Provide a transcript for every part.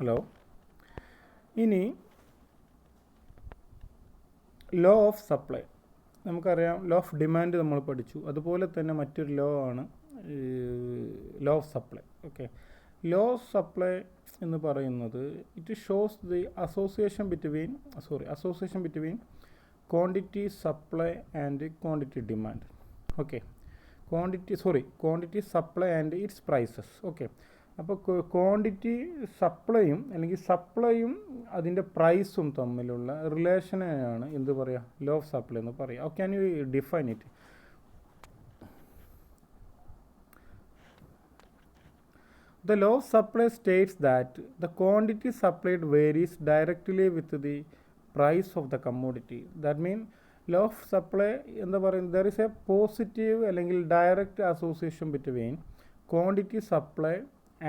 Hello. ഇനി law of supply നമുക്കറിയാം. Law of demand നമ്മൾ പഠിച്ചു. അതുപോലെ തന്നെ മറ്റൊരു ലോ ആണ് law of supply. Okay, law of supply എന്ന് പറയുന്നത് it shows the association between quantity supply and quantity demand. Okay, quantity supply and its prices. Okay, അപ്പോൾ ക്വാണ്ടിറ്റി സപ്ലൈയും അല്ലെങ്കിൽ സപ്ലൈയും അതിൻ്റെ പ്രൈസും തമ്മിലുള്ള റിലേഷനെയാണ് എന്ത് പറയുക, ലോ ഓഫ് സപ്ലൈ എന്ന് പറയുക. Okay, can you define it? The law of supply states that the quantity supplied varies directly with the price of the commodity. That means law of supply എന്താ പറയുന്നത്, there is a positive അല്ലെങ്കിൽ direct association between quantity supply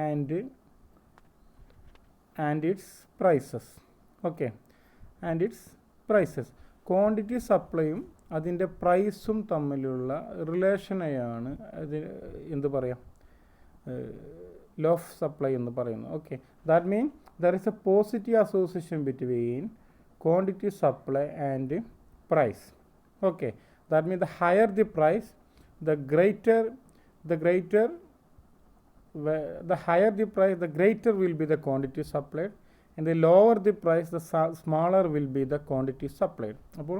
and its prices. Okay, and its prices. Quantity സപ്ലൈയും അതിൻ്റെ പ്രൈസും തമ്മിലുള്ള റിലേഷനെയാണ് അത് എന്ത് പറയാം, ലോ ഓഫ് സപ്ലൈ എന്ന് പറയുന്നത്. Okay, that mean there is a positive association between quantity supply and price. Okay, that mean the higher the price, the higher the price, the greater will be the quantity supplied, and the lower the price, the smaller will be the quantity supplied. അപ്പോൾ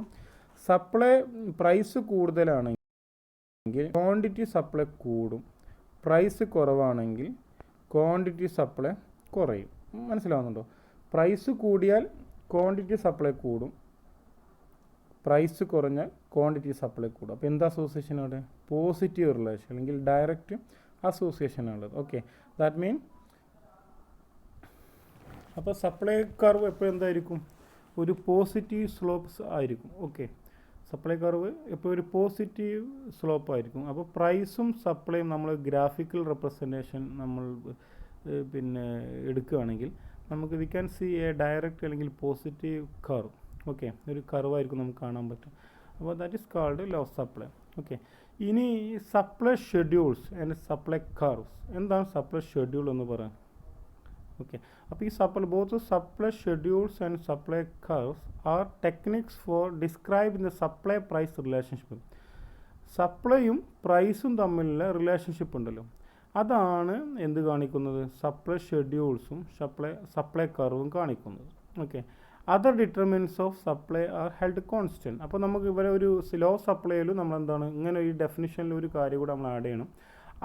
supply price കൂടുതലാണെങ്കിൽ quantity supply കൂടും, price കുറവാണെങ്കിൽ quantity supply കുറയും. മനസ്സിലാവുന്നുണ്ടോ? Price കൂടിയാൽ quantity supply കൂടും, price കുറഞ്ഞാൽ quantity supply കൂടും. അപ്പോൾ എന്താ അസോസിയേഷൻ അവിടെ? പോസിറ്റീവ് റിലേഷൻ അല്ലെങ്കിൽ ഡയറക്റ്റ് അസോസിയേഷൻ ആണുള്ളത്. ഓക്കെ, ദാറ്റ് മീൻ അപ്പോൾ സപ്ലൈ കർവ് എപ്പോഴും എന്തായിരിക്കും, ഒരു പോസിറ്റീവ് സ്ലോപ്സ് ആയിരിക്കും. ഓക്കെ, സപ്ലൈ കർവ് എപ്പോൾ ഒരു പോസിറ്റീവ് സ്ലോപ്പ് ആയിരിക്കും. അപ്പോൾ പ്രൈസും സപ്ലൈയും നമ്മൾ ഗ്രാഫിക്കൽ റെപ്രസെൻറ്റേഷൻ നമ്മൾ പിന്നെ എടുക്കുകയാണെങ്കിൽ നമുക്ക് we can see a direct അല്ലെങ്കിൽ പോസിറ്റീവ് കർവ്. ഓക്കെ, ഒരു കർവായിരിക്കും നമുക്ക് കാണാൻ പറ്റും. അപ്പോൾ that is called law of supply. Okay, ഇനി supply schedules and supply curves. എന്താണ് സപ്ലൈ ഷെഡ്യൂൾ എന്ന് പറയാം? ഓക്കെ, അപ്പോൾ ഈ both supply schedules and supply curves are techniques for describing the supply price relationship. സപ്ലൈയും പ്രൈസും തമ്മിലുള്ള റിലേഷൻഷിപ്പ് ഉണ്ടല്ലോ, അതാണ് എന്ത് കാണിക്കുന്നത്, സപ്ലൈ ഷെഡ്യൂൾസും സപ്ലൈ കർവും കാണിക്കുന്നത്. Okay, other determinants of supply are held constant. അപ്പോൾ നമുക്ക് ഇവരെ ഒരു ലോ ഓഫ് സപ്ലൈയിലും നമ്മൾ എന്താണ് ഇങ്ങനെ ഈ ഡെഫിനിഷനിൽ ഒരു കാര്യം കൂടെ നമ്മൾ ആഡ് ചെയ്യണം.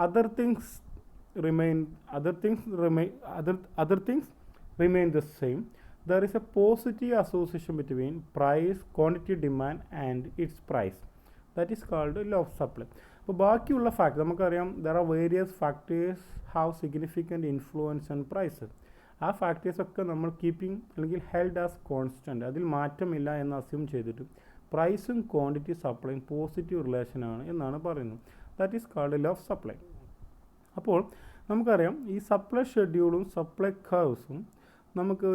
Other things remain the same. There is a positive association between price, quantity demand and its price. That is called law of supply. അപ്പോൾ ബാക്കിയുള്ള ഫാക്ട് നമുക്കറിയാം, there are various factors have significant influence and prices. ആ ഫാക്ടേഴ്സൊക്കെ നമ്മൾ keeping അല്ലെങ്കിൽ held as constant, അതിൽ മാറ്റമില്ല എന്ന് അസ്യൂം ചെയ്തിട്ട് പ്രൈസും ക്വാണ്ടിറ്റി സപ്ലൈയും പോസിറ്റീവ് റിലേഷനാണ് എന്നാണ് പറയുന്നത്. That is called law of supply. അപ്പോൾ നമുക്കറിയാം ഈ സപ്ലൈ ഷെഡ്യൂളും സപ്ലൈ കർവ്സും നമുക്ക്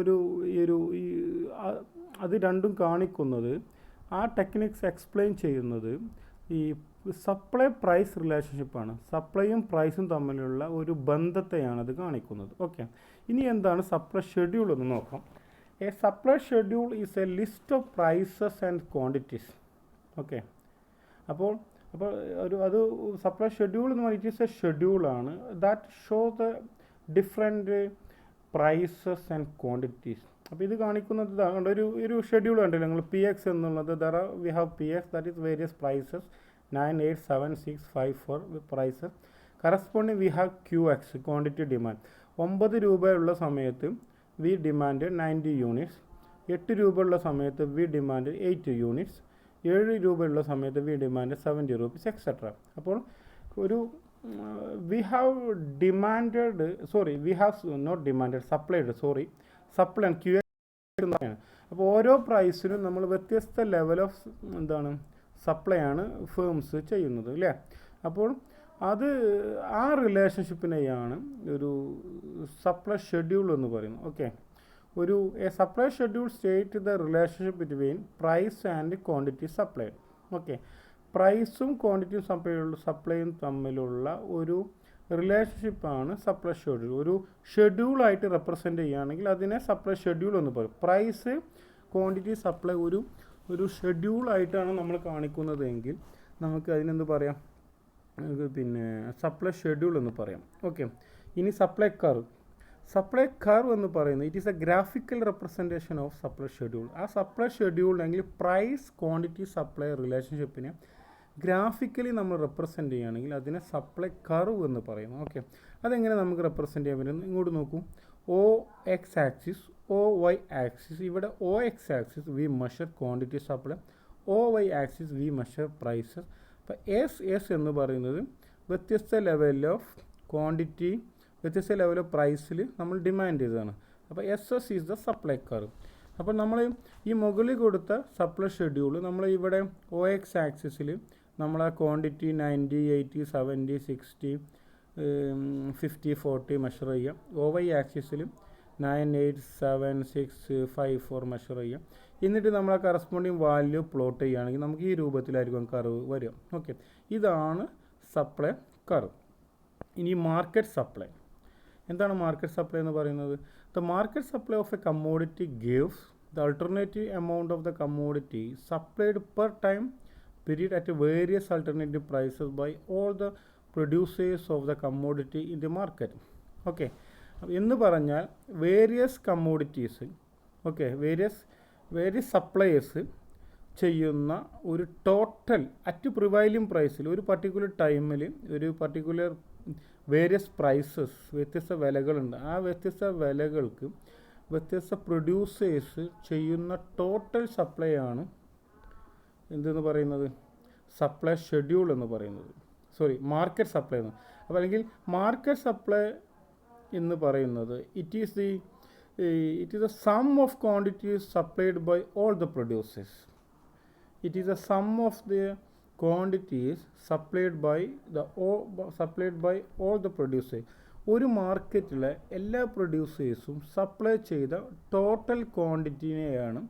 അത് രണ്ടും കാണിക്കുന്നത്, ആ ടെക്നിക്സ് എക്സ്പ്ലെയിൻ ചെയ്യുന്നത് ഈ സപ്ലൈ പ്രൈസ് റിലേഷൻഷിപ്പാണ്. സപ്ലൈയും പ്രൈസും തമ്മിലുള്ള ഒരു ബന്ധത്തെയാണ് അത് കാണിക്കുന്നത്. ഓക്കെ, ഇനി എന്താണ് സപ്ലൈ ഷെഡ്യൂൾ എന്ന് നോക്കാം. A supply schedule is a list of prices and quantities. Okay, അപ്പോൾ അത് സപ്ലൈ ഷെഡ്യൂൾ എന്ന് പറഞ്ഞാൽ ഇറ്റ് ഈസ് എ ഷെഡ്യൂളാണ് that show the different prices and quantities. അപ്പോൾ ഇത് കാണിക്കുന്നത് ഇതാണ്, ഒരു ഷെഡ്യൂൾ കണ്ടില്ല നിങ്ങൾ, പി എക്സ് എന്നുള്ളത് we have P X, that is various prices 9, 8, 7, 6, 5, 4 prices. Corresponding we have Q X, quantity demand. 9 രൂപയുള്ള സമയത്ത് വി ഡിമാൻഡ് 90 യൂണിറ്റ്സ്, 8 രൂപയുള്ള സമയത്ത് വി ഡിമാൻഡ് 8 യൂണിറ്റ്സ്, 7 രൂപയുള്ള സമയത്ത് വി ഡിമാൻഡ് 70 rupees എക്സെട്ര. അപ്പോൾ സപ്ലൈ ക്യു എക്സ്. അപ്പോൾ ഓരോ പ്രൈസിനും നമ്മൾ വ്യത്യസ്ത ലെവൽ ഓഫ് സപ്ലൈ ആണ് ഫേംസ് ചെയ്യുന്നത് അല്ലേ. അപ്പോൾ ആ റിലേഷൻഷിപ്പിനെയാണ് ഒരു സപ്ലൈ ഷെഡ്യൂൾ എന്ന് പറയുന്നത്. Okay, a supply schedule state the relationship between price and quantity supplied. Okay, പ്രൈസും ക്വാണ്ടിറ്റിയും സപ്ലൈയും തമ്മിലുള്ള ഒരു റിലേഷൻഷിപ്പാണ് സപ്ലൈ ഷെഡ്യൂൾ. ഒരു ഷെഡ്യൂളായിട്ട് റെപ്രസെൻ്റ് ചെയ്യുകയാണെങ്കിൽ അതിനെ സപ്ലൈ ഷെഡ്യൂൾ എന്ന് പറയും. പ്രൈസ്, ക്വാണ്ടിറ്റി, സപ്ലൈ ഒരു ഷെഡ്യൂളായിട്ടാണ് നമ്മൾ കാണിക്കുന്നത് എങ്കിൽ നമുക്ക് അതിനെന്ത് പറയാം, പിന്നെ സപ്ലൈ ഷെഡ്യൂൾ എന്ന് പറയാം. ഓക്കെ, ഇനി സപ്ലൈ കർവ് എന്ന് പറയുന്നത് it is a graphical representation of supply schedule. ആ സപ്ലൈ ഷെഡ്യൂളിലെങ്കിൽ പ്രൈസ്, ക്വാണ്ടിറ്റി, സപ്ലൈ റിലേഷൻഷിപ്പിനെ ഗ്രാഫിക്കലി നമ്മൾ റെപ്രസെൻ്റ് ചെയ്യുകയാണെങ്കിൽ അതിനെ സപ്ലൈ കർവ് എന്ന് പറയുന്നു. ഓക്കെ, അതെങ്ങനെ നമുക്ക് റെപ്രസെൻ്റ് ചെയ്യാൻ പറ്റും? ഇങ്ങോട്ട് നോക്കൂ, O X axis, O Y axis. ഇവിടെ O X axis we measure quantity supply, O Y axis we measure prices. അപ്പോൾ എസ് എന്ന് പറയുന്നത് വ്യത്യസ്ത ലെവൽ ഓഫ് ക്വാണ്ടിറ്റി, വ്യത്യസ്ത ലെവൽ ഓഫ് പ്രൈസിൽ നമ്മൾ ഡിമാൻഡ് ചെയ്തതാണ്. അപ്പോൾ S is the supply curve. അപ്പോൾ നമ്മൾ ഈ മുകളിൽ കൊടുത്ത സപ്ലൈ ഷെഡ്യൂൾ നമ്മൾ ഇവിടെ ഒ എക്സ് ആക്സിസിൽ നമ്മൾ ആ ക്വാണ്ടിറ്റി 90, 80, 70, 60, 50, 40 മെഷർ ചെയ്യാം. ഒ വൈ ആക്സിസിൽ 9, 8, 7, 6, 5, 4 മെഷർ ചെയ്യാം. എന്നിട്ട് നമ്മൾ ആ കറസ്പോണ്ടിങ് വാല്യൂ പ്ലോട്ട് ചെയ്യുകയാണെങ്കിൽ നമുക്ക് ഈ രൂപത്തിലായിരിക്കും കർവ് വരിക. ഓക്കെ, ഇതാണ് സപ്ലൈ കർവ്. ഇനി മാർക്കറ്റ് സപ്ലൈ. എന്താണ് മാർക്കറ്റ് സപ്ലൈ എന്ന് പറയുന്നത്? The market supply of a commodity gives the alternative amount of the commodity supplied per time period at various alternative prices by all the producers of the commodity in the market. Okay, എന്ന് പറഞ്ഞാൽ various commodities, okay, various suppliers ചെയ്യുന്ന ഒരു total at prevailing പ്രൈസിൽ ഒരു particular ടൈമിൽ ഒരു particular various prices, വ്യത്യസ്ത വിലകളുണ്ട്. ആ വ്യത്യസ്ത വിലകൾക്ക് വ്യത്യസ്ത പ്രൊഡ്യൂസേഴ്സ് ചെയ്യുന്ന ടോട്ടൽ സപ്ലൈ ആണ് എന്തെന്ന് പറയുന്നത്? സപ്ലൈ ഷെഡ്യൂൾ എന്ന് പറയുന്നത്. മാർക്കറ്റ് സപ്ലൈ എന്ന്. അപ്പോൾ അല്ലെങ്കിൽ മാർക്കറ്റ് സപ്ലൈ എന്ന് പറയുന്നത് it is the sum of quantities supplied by all the producers. It is a sum of the quantities supplied by all the producers. ഒരു മാർക്കറ്റിലെ എല്ലാ പ്രൊഡ്യൂസേഴ്സും സപ്ലൈ ചെയ്ത ടോട്ടൽ ക്വാണ്ടിറ്റിനെയാണ്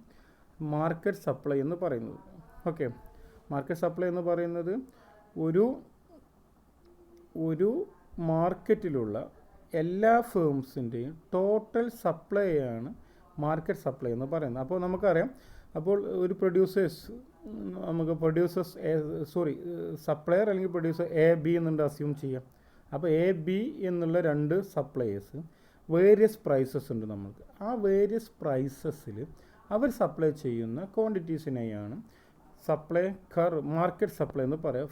മാർക്കറ്റ് സപ്ലൈ എന്ന് പറയുന്നത്. ഓക്കെ, മാർക്കറ്റ് സപ്ലൈ എന്ന് പറയുന്നത് ഒരു മാർക്കറ്റിലുള്ള എല്ലാ ഫേംസിൻ്റെയും ടോട്ടൽ സപ്ലൈയാണ് മാർക്കറ്റ് സപ്ലൈ എന്ന് പറയുന്നത്. അപ്പോൾ നമുക്കറിയാം, അപ്പോൾ ഒരു സപ്ലയർ അല്ലെങ്കിൽ പ്രൊഡ്യൂസർ എ ബി എന്നുണ്ട് അസ്യൂം ചെയ്യാം. അപ്പോൾ എ ബി എന്നുള്ള രണ്ട് സപ്ലയേഴ്സ് വേരിയസ് പ്രൈസസ് ഉണ്ട് നമുക്ക്. ആ വേരിയസ് പ്രൈസസിൽ അവർ സപ്ലൈ ചെയ്യുന്ന ക്വാണ്ടിറ്റീസിനെയാണ് സപ്ലൈ മാർക്കറ്റ് സപ്ലൈ എന്ന് പറയാം.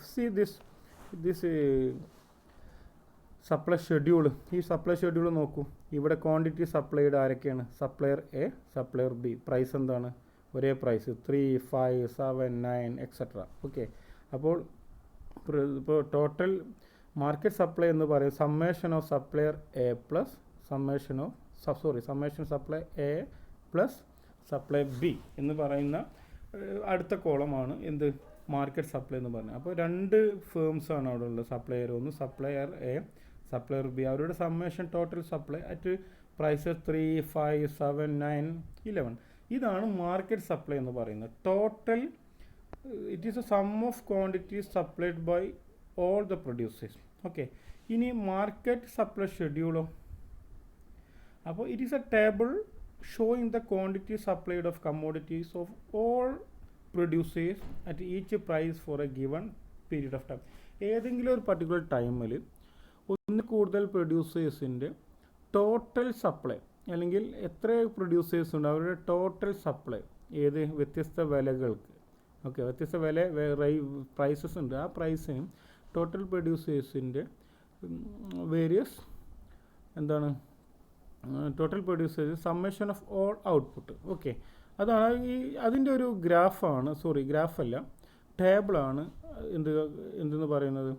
This supply schedule. ഈ സപ്ലൈ ഷെഡ്യൂൾ നോക്കൂ, ഇവിടെ ക്വാണ്ടിറ്റി സപ്ലൈഡ് ആരൊക്കെയാണ്? Supplier A, supplier B. Price എന്താണ്? ഒരേ പ്രൈസ് 3, 5, 7, 9 എക്സെട്ര. ഓക്കെ, അപ്പോൾ ടോട്ടൽ മാർക്കറ്റ് സപ്ലൈ എന്ന് പറയും summation of supplier A plus summation supply A plus supply B എന്ന് പറയുന്ന അടുത്ത കോളമാണ് എന്ത്? മാർക്കറ്റ് സപ്ലൈ എന്ന് പറഞ്ഞത്. അപ്പോൾ രണ്ട് ഫേംസാണ് അവിടെ ഉള്ളത്. സപ്ലയർ ഒന്ന്, സപ്ലയർ എ, സപ്ലയർ ബി. അവരുടെ summation total supply at prices 3, 5, 7, 9, 11. ഇതാണ് മാർക്കറ്റ് സപ്ലൈ എന്ന് പറയുന്നത്. Total it is a sum of quantities supplied by all the producers. Okay, ഇനി മാർക്കറ്റ് സപ്ലൈ ഷെഡ്യൂളോ? അപ്പോൾ it is a table showing the quantity supplied of commodities of all producers at each price for a given period of time. ഏതെങ്കിലും ഒരു particular ടൈമിൽ ഒന്ന് കൂടുതൽ പ്രൊഡ്യൂസേഴ്സിൻ്റെ total supply അല്ലെങ്കിൽ എത്ര പ്രൊഡ്യൂസേഴ്സ് ഉണ്ട് അവരുടെ ടോട്ടൽ സപ്ലൈ വ്യത്യസ്ത വിലകൾക്ക്. ഓക്കെ, വ്യത്യസ്ത പ്രൈസസ് ഉണ്ട്. ആ പ്രൈസിനും ടോട്ടൽ പ്രൊഡ്യൂസേഴ്സിൻ്റെ various total producers summation of all output. Okay, അതാണ് അതിൻ്റെ ഒരു ഗ്രാഫല്ല, ടേബിളാണ് എന്തെന്ന് പറയുന്നത്?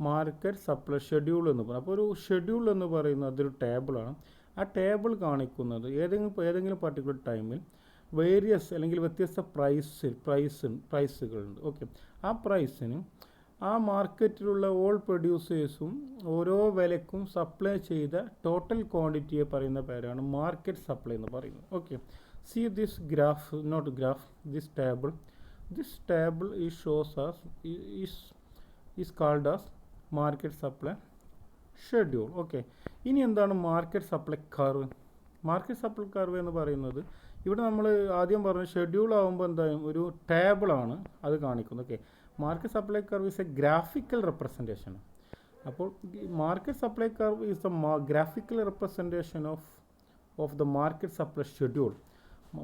മാർക്കറ്റ് സപ്ലൈ ഷെഡ്യൂൾ എന്ന് പറയുന്നത്. അപ്പോൾ ഒരു ഷെഡ്യൂൾ എന്ന് പറയുന്നത് അതൊരു ടേബിളാണ്. ആ ടേബിൾ കാണിക്കുന്നത് ഏതെങ്കിലും പർട്ടിക്കുലർ ടൈമിൽ വേരിയസ് അല്ലെങ്കിൽ വ്യത്യസ്ത പ്രൈസുകളുണ്ട്. ഓക്കെ, ആ പ്രൈസിന് ആ മാർക്കറ്റിലുള്ള ഓൾ പ്രൊഡ്യൂസേഴ്സും ഓരോ വിലക്കും സപ്ലൈ ചെയ്ത ടോട്ടൽ ക്വാണ്ടിറ്റിയെ പറയുന്ന പേരാണ് മാർക്കറ്റ് സപ്ലൈ എന്ന് പറയുന്നത്. Okay, see this graph, not graph, this table. This table is called as market supply schedule. Okay, ഇനി എന്താണ് market supply curve? Market supply curve എന്ന് പറയുന്നത് ഇവിടെ നമ്മൾ ആദ്യം പറഞ്ഞു ഷെഡ്യൂൾ ആകുമ്പോൾ എന്തായാലും ഒരു ടേബിളാണ് അത് കാണിക്കുന്നത്. Okay, market supply curve is a graphical representation. അപ്പോൾ market supply curve is the graphical representation of the market supply schedule.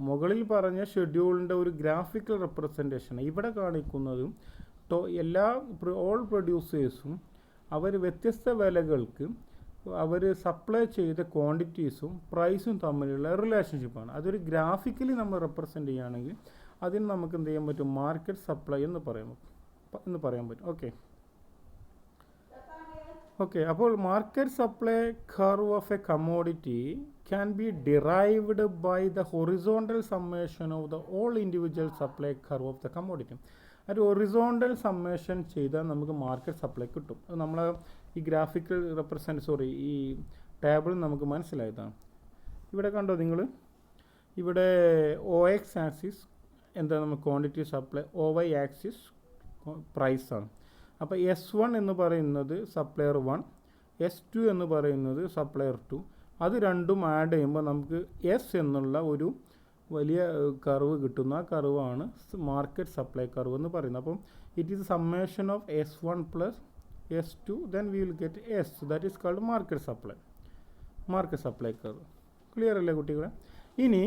മുകളിൽ പറഞ്ഞ ഷെഡ്യൂളിൻ്റെ ഒരു ഗ്രാഫിക്കൽ റെപ്രസെൻറ്റേഷൻ ഇവിടെ കാണിക്കുന്നത് എല്ലാ ഓൾ പ്രൊഡ്യൂസേഴ്സും അവർ വ്യത്യസ്ത വിലകൾക്ക് അവർ സപ്ലൈ ചെയ്ത ക്വാണ്ടിറ്റീസും പ്രൈസും തമ്മിലുള്ള റിലേഷൻഷിപ്പാണ്. അതൊരു ഗ്രാഫിക്കലി നമ്മൾ റെപ്രസെൻ്റ് ചെയ്യുകയാണെങ്കിൽ അതിന് നമുക്ക് എന്ത് ചെയ്യാൻ പറ്റും? മാർക്കറ്റ് സപ്ലൈ എന്ന് പറയാൻ പറ്റും. ഓക്കെ, അപ്പോൾ market supply curve of a commodity can be derived by the horizontal summation of the all individual supply curve of the commodity. ഒരു ഹൊറിസോണ്ടൽ സമ്മേഷൻ ചെയ്താൽ നമുക്ക് മാർക്കറ്റ് സപ്ലൈ കിട്ടും. അത് നമ്മൾ ഈ ഗ്രാഫിക്കൽ ഈ ടേബിൾ നമുക്ക് മനസ്സിലായതാണ്. ഇവിടെ കണ്ടോ നിങ്ങൾ, ഇവിടെ OX ആക്സിസ് എന്താ നമുക്ക് ക്വാണ്ടിറ്റി സപ്ലൈ, OY ആക്സിസ് പ്രൈസാണ്. അപ്പോൾ S1 എന്ന് പറയുന്നത് സപ്ലയർ 1, S2 എന്ന് പറയുന്നത് സപ്ലയർ 2. അത് രണ്ടും ആഡ് ചെയ്യുമ്പോൾ നമുക്ക് S എന്നുള്ള ഒരു വലിയ കർവ് കിട്ടുന്ന ആ കർവാണ് മാർക്കറ്റ് സപ്ലൈ കർവ് എന്ന് പറയുന്നത്. അപ്പം it is summation of S1 plus S2, then we will get S, that is called market supply curve. Clear അല്ലേ കുട്ടികളെ? ഇനി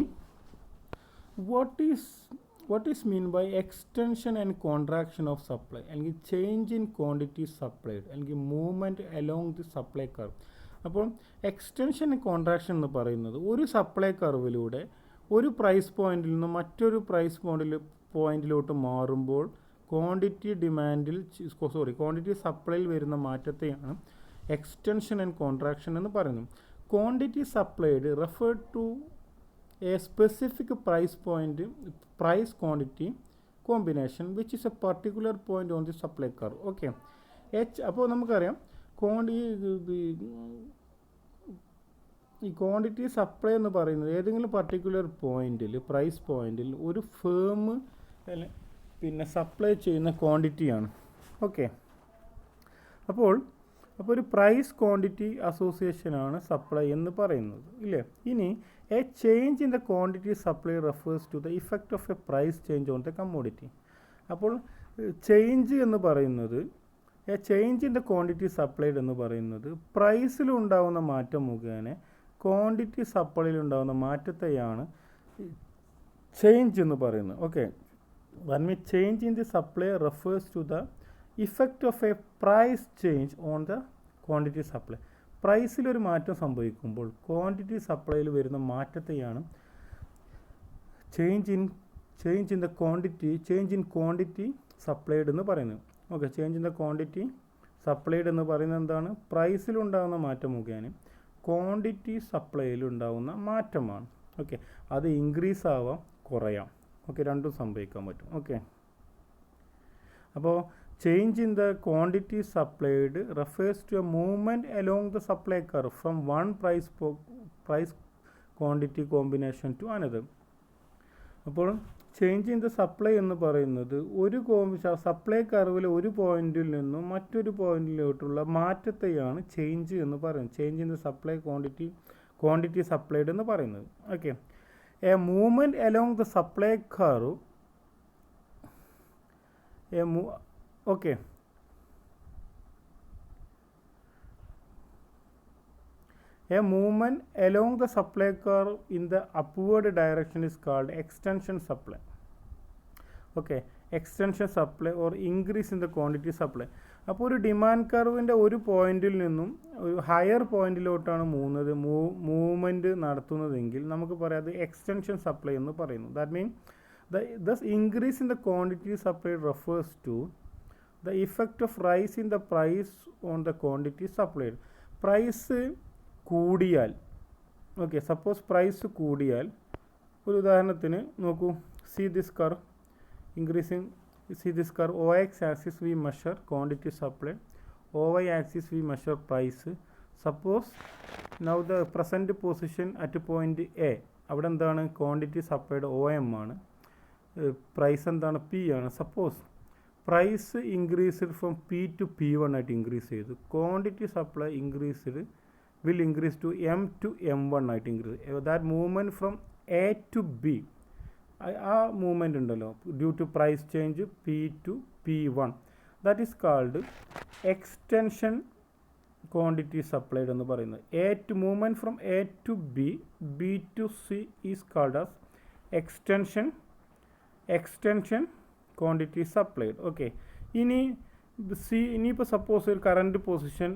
what is mean by extension and contraction of supply, അല്ലെങ്കിൽ change in quantity supplied, അല്ലെങ്കിൽ movement along the supply curve. അപ്പോൾ extension and contraction എന്ന് പറയുന്നത് ഒരു supply കർവിലൂടെ ഒരു പ്രൈസ് പോയിന്റിൽ നിന്ന് മറ്റൊരു പ്രൈസ് പോയിന്റിലോട്ട് മാറുമ്പോൾ ക്വാണ്ടിറ്റി സപ്ലൈയിൽ വരുന്ന മാറ്റത്തെയാണ് എക്സ്റ്റൻഷൻ ആൻഡ് കോൺട്രാക്ഷൻ എന്ന് പറയുന്നത്. Quantity supplied referred to a specific price quantity combination which is a particular point on the supply curve. Okay, അപ്പോൾ നമുക്കറിയാം ഈ ക്വാണ്ടിറ്റി സപ്ലൈ എന്ന് പറയുന്നത് ഏതെങ്കിലും പർട്ടിക്കുലർ പ്രൈസ് പോയിന്റിൽ ഒരു ഫേം പിന്നെ സപ്ലൈ ചെയ്യുന്ന ക്വാണ്ടിറ്റിയാണ്. ഓക്കെ, അപ്പോൾ ഒരു പ്രൈസ് ക്വാണ്ടിറ്റി അസോസിയേഷനാണ് സപ്ലൈ എന്ന് പറയുന്നത്, ഇല്ലേ? ഇനി a change in the quantity supply refers to the effect of a price change on the commodity. അപ്പോൾ ചേഞ്ച് എന്ന് പറയുന്നത് change in the quantity supplied എന്ന് പറയുന്നത് പ്രൈസിലുണ്ടാകുന്ന മാറ്റം മുഖേന ക്വാണ്ടിറ്റി സപ്ലൈയിലുണ്ടാകുന്ന മാറ്റത്തെയാണ് ചേഞ്ച് എന്ന് പറയുന്നത്. Okay, when we change in the supply refers to the effect of a price change on the quantity supply. പ്രൈസിലൊരു മാറ്റം സംഭവിക്കുമ്പോൾ ക്വാണ്ടിറ്റി സപ്ലൈയിൽ വരുന്ന മാറ്റത്തെയാണ് ചേഞ്ച് ഇൻ ക്വാണ്ടിറ്റി സപ്ലൈഡ് എന്ന് പറയുന്നത്. Okay, change in the quantity supplied എന്ന് പറയുന്നത് എന്താണ്? പ്രൈസിലുണ്ടാകുന്ന മാറ്റം മുഖേന ക്വാണ്ടിറ്റി സപ്ലൈയിലുണ്ടാകുന്ന മാറ്റമാണ്. ഓക്കെ, അത് ഇൻക്രീസ് ആവാം, കുറയാം. ഓക്കെ, രണ്ടും സംഭവിക്കാൻ പറ്റും. ഓക്കെ, അപ്പോൾ change in the quantity supplied refers to a movement along the supply curve from one price quantity combination to another. അപ്പോൾ ചേഞ്ച് ഇൻ ദ സപ്ലൈ എന്ന് പറയുന്നത് ഒരു സപ്ലൈ കർവിലെ ഒരു പോയിന്റിൽ നിന്നും മറ്റൊരു പോയിന്റിലോട്ടുള്ള മാറ്റത്തെയാണ് ചേഞ്ച് എന്ന് പറയുന്നത്. Change in the supply quantity supplied എന്ന് പറയുന്നത്. Okay, a movement along the supply curve a movement along the supply curve in the upward direction is called extension supply. Okay, extension supply or increase in the quantity supply. അപ്പോൾ ഒരു demand കർവിൻ്റെ ഒരു പോയിന്റിൽ നിന്നും ഒരു higher പോയിന്റിലോട്ടാണ് movement നടത്തുന്നതെങ്കിൽ നമുക്ക് പറയാം അത് extension supply എന്ന് പറയുന്നു. That mean thus increase in the quantity supply refers to the effect of rise in the price on the quantity supplied. Price കൂടിയാൽ, ഓക്കെ, സപ്പോസ് പ്രൈസ് കൂടിയാൽ, ഒരു ഉദാഹരണത്തിന് നോക്കൂ, see this curve increasing, see this curve, OX axis we measure quantity supply, OY axis we measure price. Suppose now the present position at point A, അവിടെ എന്താണ് quantity supplied OM ആണ്, price എന്താണ് P ആണ്. Suppose price increased from P to P1 ആയിട്ട് increase ചെയ്തു. Quantity supply will increase to M1 ആയിട്ട് increase. That movement from A to B, ആ movement ഉണ്ടല്ലോ due to price change P to P1, that is called extension quantity supplied എന്ന് പറയുന്നത്. Movement from A to B to C is called as extension quantity supplied. Okay, ഇനിയിപ്പോൾ suppose ഒരു current position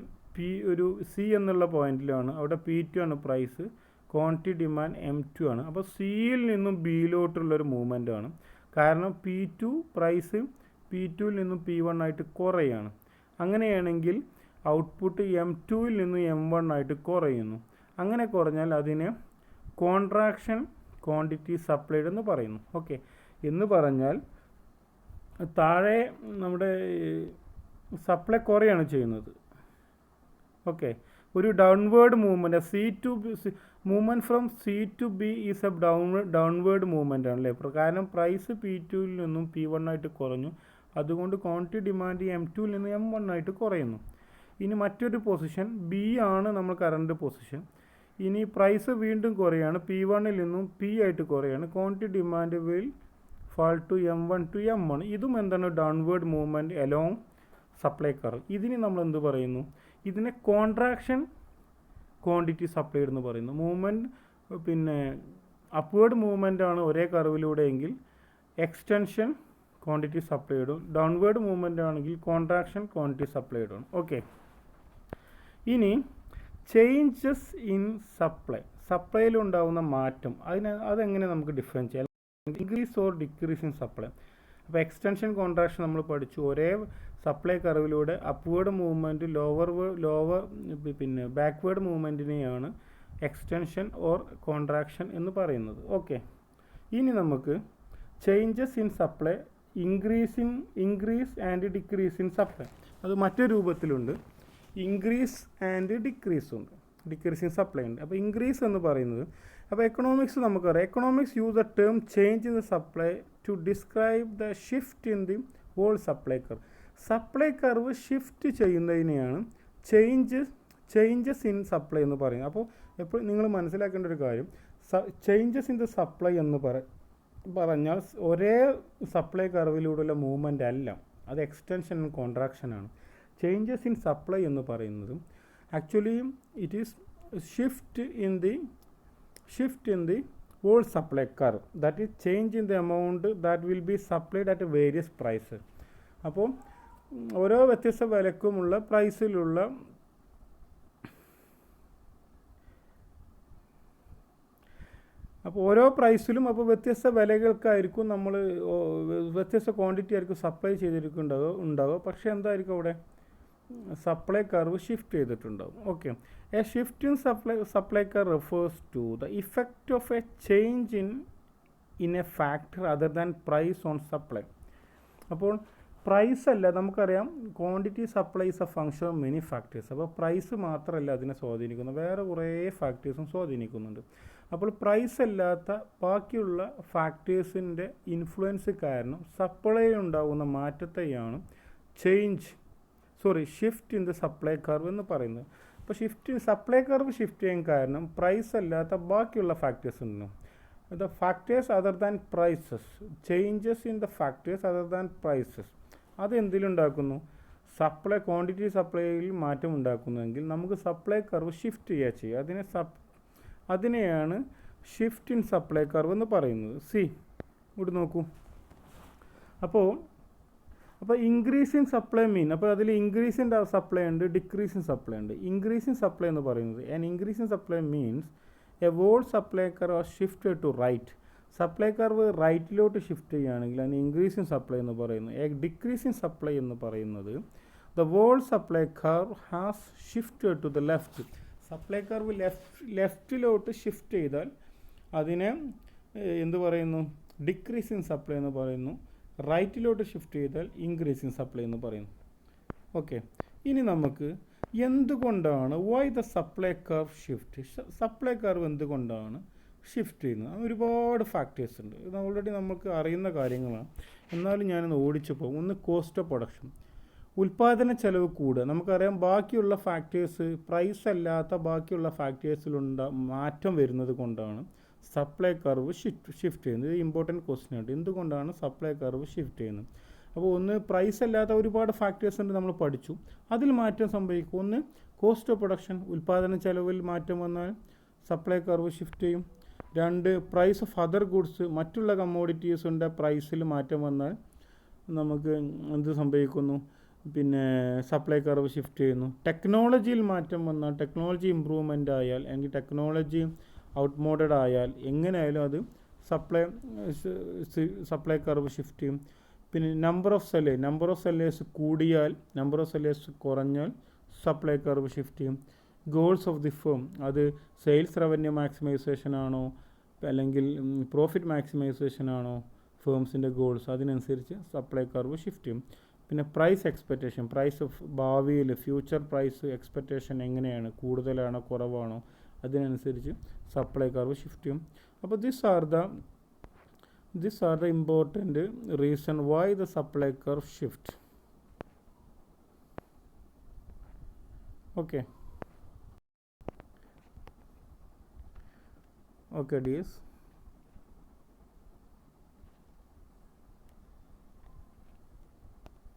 ഒരു C എന്നുള്ള പോയിന്റിലാണ്. അവിടെ P2 ആണ് price, quantity demand M2 ആണ്. അപ്പോൾ സിയിൽ നിന്നും ബിയിലോട്ടുള്ളൊരു മൂവ്മെൻ്റ് ആണ്. കാരണം പ്രൈസ് P2ൽ നിന്നും P1 ആയിട്ട് കുറയാണ്. അങ്ങനെയാണെങ്കിൽ ഔട്ട്പുട്ട് M2ൽ നിന്നും M1 ആയിട്ട് കുറയുന്നു. അങ്ങനെ കുറഞ്ഞാൽ അതിനെ കോൺട്രാക്ഷൻ ക്വാണ്ടിറ്റി സപ്ലൈഡ് എന്ന് പറയുന്നു. ഓക്കെ, എന്ന് പറഞ്ഞാൽ താഴെ നമ്മുടെ സപ്ലൈ കുറയാണ് ചെയ്യുന്നത്. ഓക്കെ, ഒരു downward movement movement from C to B is A downward movement ആണല്ലേ. കാരണം പ്രൈസ് P2ൽ നിന്നും P1 ആയിട്ട് കുറഞ്ഞു, അതുകൊണ്ട് ക്വാണ്ടിറ്റി ഡിമാൻഡ് M2ൽ നിന്ന് M1 ആയിട്ട് കുറയുന്നു. ഇനി മറ്റൊരു പൊസിഷൻ B ആണ് നമ്മൾ കറണ്ട് പൊസിഷൻ. ഇനി പ്രൈസ് വീണ്ടും കുറയാണ്, P1ൽ നിന്നും P ആയിട്ട് കുറയാണ്, quantity demand will fall to M1 to M1. ഇതും എന്താണ് downward movement along supply curve. ഇതിന് നമ്മൾ എന്ത് പറയുന്നു? ഇതിനെ കോൺട്രാക്ഷൻ ക്വാണ്ടിറ്റി സപ്ലൈഡ് എന്ന് പറയുന്നു. മൂവ്മെൻറ്റ് അപ്വേർഡ് മൂവ്മെൻ്റ് ആണ് ഒരേ കർവിലൂടെ എങ്കിൽ എക്സ്റ്റൻഷൻ ക്വാണ്ടിറ്റി സപ്ലൈഡും, ഡൗൺവേർഡ് മൂവ്മെൻ്റ് ആണെങ്കിൽ കോൺട്രാക്ഷൻ ക്വാണ്ടിറ്റി സപ്ലൈഡും. ഓക്കെ, ഇനി ചേഞ്ചസ് ഇൻ സപ്ലൈയിലുണ്ടാകുന്ന മാറ്റം അതെങ്ങനെ നമുക്ക് ഡിഫൈൻ ചെയ്യാം? Increase or decrease in supply. അപ്പോൾ എക്സ്റ്റൻഷൻ കോൺട്രാക്ഷൻ നമ്മൾ പഠിച്ചു. ഒരേ സപ്ലൈ കർവിലൂടെ അപ്വേർഡ് മൂവ്മെൻറ്റ് ലോവർ ബാക്ക്വേർഡ് മൂവ്മെൻറ്റിനെയാണ് എക്സ്റ്റൻഷൻ ഓർ കോൺട്രാക്ഷൻ എന്ന് പറയുന്നത്. ഓക്കെ, ഇനി നമുക്ക് changes in supply increase and decrease in supply. അത് മറ്റൊരു രൂപത്തിലുണ്ട്. ഇൻക്രീസ് ആൻഡ് ഡിക്രീസ് ഉണ്ട്, ഡിക്രീസ് ഇൻ സപ്ലൈ ഉണ്ട്. അപ്പോൾ ഇൻക്രീസ് എന്ന് പറയുന്നത്, അപ്പോൾ എക്കണോമിക്സ് നമുക്കറിയാം. Economics use the term change in the supply to describe the shift in the whole supply curve. Supply curve shift ചെയ്യുന്നതിനെയാണ് ചേഞ്ചസ് ഇൻ സപ്ലൈ എന്ന് പറയുന്നത്. അപ്പോൾ എപ്പോഴും നിങ്ങൾ മനസ്സിലാക്കേണ്ട ഒരു കാര്യം, ചേഞ്ചസ് ഇൻ ദ സപ്ലൈ എന്ന് പറഞ്ഞാൽ ഒരേ സപ്ലൈ കർവിലൂടെയുള്ള മൂവ്മെൻ്റ് അല്ല, അത് എക്സ്റ്റൻഷൻ കോൺട്രാക്ഷനാണ്. ചേഞ്ചസ് ഇൻ സപ്ലൈ എന്ന് പറയുന്നത് actually it is shift in the whole supply curve, that is change in the amount that will be supplied at various prices. അപ്പോൾ ഓരോ വ്യത്യസ്ത വിലക്കുമുള്ള പ്രൈസിലുള്ള അപ്പോൾ ഓരോ പ്രൈസിലും അപ്പോൾ വ്യത്യസ്ത വിലകൾക്കായിരിക്കും നമ്മൾ വ്യത്യസ്ത ക്വാണ്ടിറ്റി ആയിരിക്കും സപ്ലൈ ചെയ്തിരിക്കുന്നുണ്ടാവുക. പക്ഷേ എന്തായിരിക്കും അവിടെ സപ്ലൈ കർവ് ഷിഫ്റ്റ് ചെയ്തിട്ടുണ്ടാവും. Okay, a shift in supply curve refers to the effect of a change in a factor other than price on supply. അപ്പോൾ പ്രൈസ് അല്ല, നമുക്കറിയാം quantity supply is a function of many factors. അപ്പോൾ price മാത്രമല്ല അതിനെ സ്വാധീനിക്കുന്നത്, വേറെ കുറേ ഫാക്ടേഴ്സും സ്വാധീനിക്കുന്നുണ്ട്. അപ്പോൾ പ്രൈസ് അല്ലാത്ത ബാക്കിയുള്ള ഫാക്ടേഴ്സിൻ്റെ ഇൻഫ്ലുവൻസ് കാരണം സപ്ലൈ ഉണ്ടാകുന്ന മാറ്റത്തെയാണ് shift in the supply curve എന്ന് പറയുന്നത്. അപ്പോൾ സപ്ലൈ കർവ് ഷിഫ്റ്റ് ചെയ്യാൻ കാരണം പ്രൈസ് അല്ലാത്ത ബാക്കിയുള്ള ഫാക്ടേഴ്സ് ഉണ്ടോ, the factors other than prices, changes in the factors other than prices. അത് എന്തിലുണ്ടാക്കുന്നു? ക്വാണ്ടിറ്റി സപ്ലൈയിൽ മാറ്റം ഉണ്ടാക്കുന്നുവെങ്കിൽ നമുക്ക് സപ്ലൈ കർവ് ഷിഫ്റ്റ് ചെയ്യുക. അതിനെയാണ് ഷിഫ്റ്റ് ഇൻ സപ്ലൈ കർവ് എന്ന് പറയുന്നത്. ഇവിടെ നോക്കൂ. അപ്പോൾ ഇൻക്രീസ് ഇൻ സപ്ലൈ അപ്പോൾ അതിൽ ഇൻക്രീസ് ഇൻ സപ്ലൈ ഉണ്ട്, ഡിക്രീസ് ഇൻ സപ്ലൈ ഉണ്ട്. ഇൻക്രീസ് ഇൻ സപ്ലൈ എന്ന് പറയുന്നത് increase in supply means a whole supply curve shift to right. Supply curve റൈറ്റിലോട്ട് ഷിഫ്റ്റ് ചെയ്യുകയാണെങ്കിൽ അതിന് ഇൻക്രീസ് ഇൻ സപ്ലൈ എന്ന് പറയുന്നു. എ ഡിക്രീസ് ഇൻ സപ്ലൈ എന്ന് പറയുന്നത് the whole supply curve has shift to the left. Supply curve ലെഫ്റ്റിലോട്ട് shift ചെയ്താൽ അതിനെ എന്ത് പറയുന്നു? ഡിക്രീസ് ഇൻ സപ്ലൈ എന്ന് പറയുന്നു. റൈറ്റിലോട്ട് ഷിഫ്റ്റ് ചെയ്താൽ ഇൻക്രീസ് ഇൻ സപ്ലൈ എന്ന് പറയുന്നു. ഓക്കെ, ഇനി നമുക്ക് എന്തുകൊണ്ടാണ് why the supply curve shift, supply curve എന്തുകൊണ്ടാണ് ഷിഫ്റ്റ് ചെയ്യുന്നത്. അങ്ങനെ ഒരുപാട് ഫാക്ടേഴ്സ് ഉണ്ട്. ഇത് ഓൾറെഡി നമുക്ക് അറിയുന്ന കാര്യങ്ങളാണ്. എന്നാലും ഞാനൊന്ന് ഓടിച്ചു പോകും. ഒന്ന് കോസ്റ്റ് ഓഫ് പ്രൊഡക്ഷൻ, ഉൽപ്പാദന ചെലവ് കൂടുക. നമുക്കറിയാം ബാക്കിയുള്ള ഫാക്ടേഴ്സ്, പ്രൈസ് അല്ലാത്ത ബാക്കിയുള്ള ഫാക്ടേഴ്സിലുണ്ട മാറ്റം വരുന്നത് കൊണ്ടാണ് സപ്ലൈ കർവ് ഷിഫ്റ്റ് ചെയ്യുന്നത്. ഇത് ഇമ്പോർട്ടൻറ്റ് ക്വസ്റ്റ്യൻ ആണ്. എന്തുകൊണ്ടാണ് സപ്ലൈ കർവ് ഷിഫ്റ്റ് ചെയ്യുന്നത്? അപ്പോൾ ഒന്ന് പ്രൈസ് അല്ലാത്ത ഒരുപാട് ഫാക്ടേഴ്സ് ഉണ്ട്, നമ്മൾ പഠിച്ചു. അതിൽ മാറ്റം സംഭവിക്കും. ഒന്ന് കോസ്റ്റ് ഓഫ് പ്രൊഡക്ഷൻ, ഉൽപ്പാദന ചെലവിൽ മാറ്റം വന്നാൽ സപ്ലൈ കർവ് ഷിഫ്റ്റ് ചെയ്യും. രണ്ട്, പ്രൈസ് ഓഫ് അതർ ഗുഡ്സ്, മറ്റുള്ള കമ്മോഡിറ്റീസിൻ്റെ പ്രൈസിൽ മാറ്റം വന്നാൽ നമുക്ക് എന്ത് സംഭവിക്കുന്നു? പിന്നെ സപ്ലൈ കർവ് ഷിഫ്റ്റ് ചെയ്യുന്നു. ടെക്നോളജിയിൽ മാറ്റം വന്നാൽ, ടെക്നോളജി ഇമ്പ്രൂവ്മെൻ്റ് ആയാൽ, അല്ലെങ്കിൽ ടെക്നോളജി ഔട്ട്മോഡഡ് ആയാൽ, എങ്ങനെയായാലും അത് സപ്ലൈ കർവ് ഷിഫ്റ്റ് ചെയ്യും. പിന്നെ നമ്പർ ഓഫ് സെല്ലേഴ്സ് കൂടിയാൽ, നമ്പർ ഓഫ് സെല്ലേഴ്സ് കുറഞ്ഞാൽ സപ്ലൈ കർവ് ഷിഫ്റ്റ് ചെയ്യും. ഗോൾസ് ഓഫ് ദി ഫേം, അത് സെയിൽസ് റവന്യൂ മാക്സിമൈസേഷൻ ആണോ അല്ലെങ്കിൽ പ്രോഫിറ്റ് മാക്സിമൈസേഷൻ ആണോ ഫേംസിൻ്റെ ഗോൾസ്, അതിനനുസരിച്ച് സപ്ലൈ കർവ് ഷിഫ്റ്റ് ചെയ്യും. പിന്നെ പ്രൈസ് എക്സ്പെക്റ്റേഷൻ, പ്രൈസ് ഓഫ് ഭാവിയിൽ ഫ്യൂച്ചർ പ്രൈസ് എക്സ്പെക്റ്റേഷൻ എങ്ങനെയാണ്, കൂടുതലാണോ കുറവാണോ, അതിനനുസരിച്ച് സപ്ലൈ കർവ് ഷിഫ്റ്റ് ചെയ്യും. അപ്പോൾ these are the important reason why the supply curve shift. Okay, dears.